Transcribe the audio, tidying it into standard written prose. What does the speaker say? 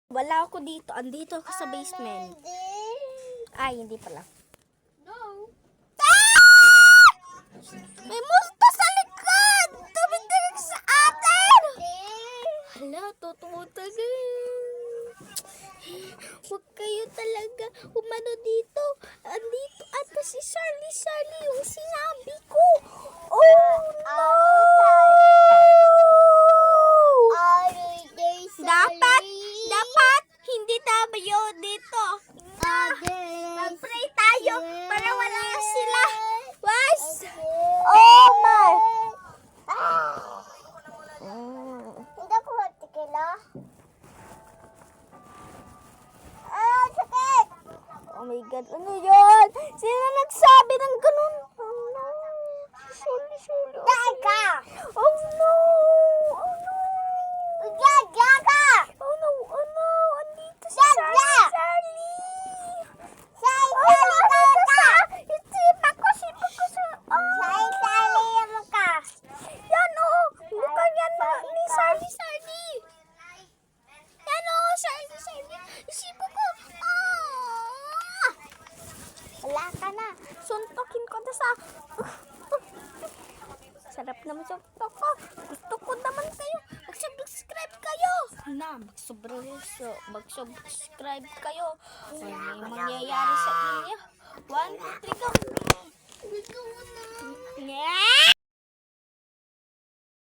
Wala ako dito. Andito ako sa basement. Ay, hindi pala. No. May multo sa likod! Tumitig sa atin! Hala, totoo talaga. Huwag kayo talaga umano dito. Andito ata si Charlie yung sinabi ko. Oh no! Dapat hindi tayo dito. Mag-pray tayo para wala sila. Was? Oh my! Hindi ko matikila. Sakit! Oh my God, ano yun? Sino nagsabi ng ganun? Oh no. Suli. Daan ka! Oh no. Oh no. Ugaga ka! Oh no. Andito si Dada! Charlie. Sali ka! Isipa ko sa... Oh. Sali mo ka! Yan oh. Mukha yan ni Charlie. Yan oh, Charlie. Isipa ko. Ah. Wala ka na. Suntokin ko na sa... Sarap naman suntok ko. Gusto ko naman kayo. Mag-subscribe kayo. Na, mag-subscribe kayo. Ano yung mangyayari sa inyo? 1, 2, 3, go. Gusto mo na. Yeah!